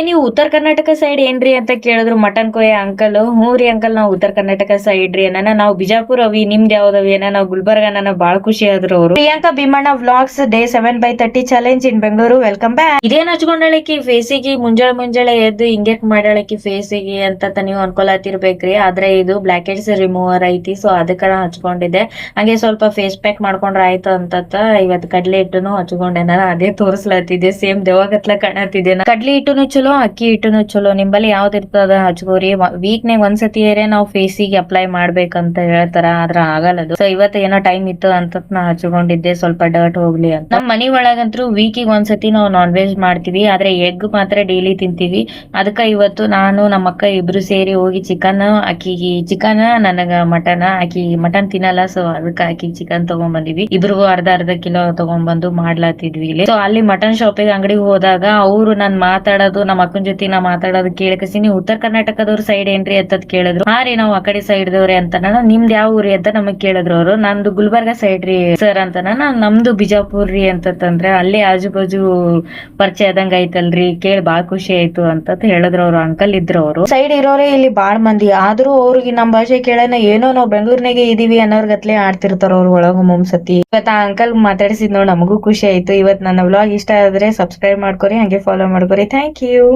ನೀವು ಉತ್ತರ ಕರ್ನಾಟಕ ಸೈಡ್ ಏನ್ರಿ ಅಂತ ಕೇಳಿದ್ರು ಮಟನ್ ಕೊಯ್ಯ ಅಂಕಲ್. ಹ್ಞೂ ರೀ ಅಂಕಲ್, ನಾವು ಉತ್ತರ ಕರ್ನಾಟಕ ಸೈಡ್ ರೀ ನಾವು ಬಿಜಾಪುರ ಅವಿ, ನಿಮ್ದು ಯಾವ್ದವಿ ನಾವು ಗುಲ್ಬರ್ಗ. ಬಾಳ ಖುಷಿ ಆದ್ರು ಅವರು. Priyanka Bheemanna vlogs day 7/30 challenge in Bengaluru. Welcome back. ಇದೇನ್ ಹಚ್ಕೊಂಡಳಕಿ ಫೇಸಿಗೆ ಮುಂಜಾಳೆ ಎದ್ದು ಹಿಂಗ್ಯಾಕ್ ಮಾಡ್ಯಾಳಕಿ ಫೇಸಿಗೆ ಅಂತ ನೀವು ಅನ್ಕೊಳತಿರ್ಬೇಕ್ರಿ. ಆದ್ರೆ ಇದು ಬ್ಲಾಕ್ ಹೆಡ್ಸ್ ರಿಮೂವರ್ ಐತಿ, ಸೊ ಅದಕ್ಕ ಹಚ್ಕೊಂಡಿದ್ದೆ. ಹಂಗೆ ಸ್ವಲ್ಪ ಫೇಸ್ ಪ್ಯಾಕ್ ಮಾಡ್ಕೊಂಡ್ರ ಆಯ್ತು ಅಂತ ಇವತ್ತು ಕಡ್ಲೆ ಹಿಟ್ಟನು ಹಚ್ಕೊಂಡೆ. ನಾನು ಅದೇ ತೋರಿಸ್ಲತ್ತಿದ್ದೆ, ಸೇಮ್ ದೇವಾಗತ್ಲ ಕಾಣತಿದ್ದೆ. ಕಡ್ಲಿ ಹಿಟ್ಟುನು ಚಲೋ, ಅಕ್ಕಿ ಹಿಟ್ಟುನು ಚಲೋ, ನಿಂಬಲ್ಲಿ ಯಾವ್ದು ಇರ್ತದ ಹಚ್ಕೋರಿ. ವೀಕ್ನಾಗ ಒಂದ್ಸತಿ ನಾವು ಫೇಸಿಗೆ ಅಪ್ಲೈ ಮಾಡ್ಬೇಕಂತ ಹೇಳ್ತಾರ, ಆದ್ರ ಆಗಲ್ಲದು. ಸೊ ಇವತ್ತು ಏನೋ ಟೈಮ್ ಇತ್ತು ಅಂತ ನಾ ಹಚ್ಕೊಂಡಿದ್ದೆ, ಸ್ವಲ್ಪ ಡರ್ಟ್ ಹೋಗ್ಲಿ ಅಂತ. ನಮ್ ಮನಿ ಒಳಗಂತ್ರು ವೀಕಿಗೆ ಒಂದ್ಸತಿ ನಾವು ನಾನ್ ವೆಜ್ ಮಾಡ್ತೀವಿ, ಆದ್ರೆ ಎಗ್ ಮಾತ್ರ ಡೈಲಿ ತಿಂತೀವಿ. ಅದಕ್ಕ ಇವತ್ತು ನಾನು ನಮ್ಮ ಅಕ್ಕ ಇಬ್ರು ಸೇರಿ ಹೋಗಿ ಚಿಕನ್, ಅಕ್ಕಿಗೆ ಚಿಕನ್, ನನಗ ಮಟನ್. ಅಕ್ಕಿ ಮಟನ್ ತಿನ್ನಲ್ಲ, ಸೊ ಅದಕ್ಕ ಅಕ್ಕಿ ಚಿಕನ್ ತಗೊಂಡ್ ಬಂದಿವಿ. ಇಬ್ರಿಗೂ ಅರ್ಧ ಕಿಲೋ ತಗೊಂಡ್ಬಂದು ಮಾಡ್ಲಾತಿದ್ವಿ ಇಲ್ಲಿ. ಸೊ ಅಲ್ಲಿ ಮಟನ್ ಶಾಪಿಗೆ ಅಂಗಡಿಗೆ ಹೋದಾಗ ಅವ್ರು ನನ್ ಮಾತಾಡೋದು, ನಮ್ಮ ಅಕ್ಕನ ಜೊತೆ ನಾ ಮಾತಾಡೋದು ಕೇಳಕಸಿ, ನೀವು ಉತ್ತರ ಕರ್ನಾಟಕದವ್ರ ಸೈಡ್ ಏನ್ರಿ ಅಂತ ಕೇಳಿದ್ರು. ಹಾ ರೀ, ನಾವು ಆ ಕಡೆ ಸೈಡ್ ದವ್ರಿ ಅಂತ. ನಿಮ್ದು ಯಾವ ಊರಿ ಅಂತ ನಮಗ್ ಕೇಳಿದ್ರು ಅವರು. ನಂದು ಗುಲ್ಬರ್ಗ ಸೈಡ್ ರೀ ಸರ್ ಅಂತ. ನಮ್ದು ಬಿಜಾಪುರ್ ರೀ ಅಂತಂದ್ರೆ ಅಲ್ಲೇ ಆಜು ಬಾಜು ಪರಿಚಯ ಆದಂಗ ಐತಲ್ರಿ, ಕೇಳಿ ಬಾಳ ಖುಷಿ ಆಯ್ತು ಅಂತ ಹೇಳಿದ್ರು. ಅವ್ರು ಅಂಕಲ್ ಇದ್ರು. ಅವರು ಸೈಡ್ ಇರೋರೇ ಇಲ್ಲಿ ಬಾಳ್ ಮಂದಿ, ಆದ್ರೂ ಅವ್ರಿಗೆ ನಮ್ ಭಾಷೆ ಕೇಳನ ಏನೋ ನಾವು ಬೆಂಗಳೂರಿನಾಗೆ ಇದೀವಿ ಅನ್ನೋರ್ ಗತ್ಲೆ ಆಡ್ತಿರ್ತಾರ ಅವ್ರ ಒಳಗ ಸತಿ. ಇವತ್ತು ಆ ಅಂಕಲ್ ಮಾತಾಡಿಸಿದ್ ನೋಡಿ ನಮಗೂ ಖುಷಿ ಆಯ್ತು. ಇವತ್ ನನ್ನ ವ್ಲಾಗ್ ಇಷ್ಟ ಆದ್ರೆ ಸಬ್ಸ್ಕ್ರೈಬ್ ಮಾಡ್ಕೊರಿ, ಹಂಗೆ ಫಾಲೋ ಮಾಡ್ಕೊರಿ. Thank you.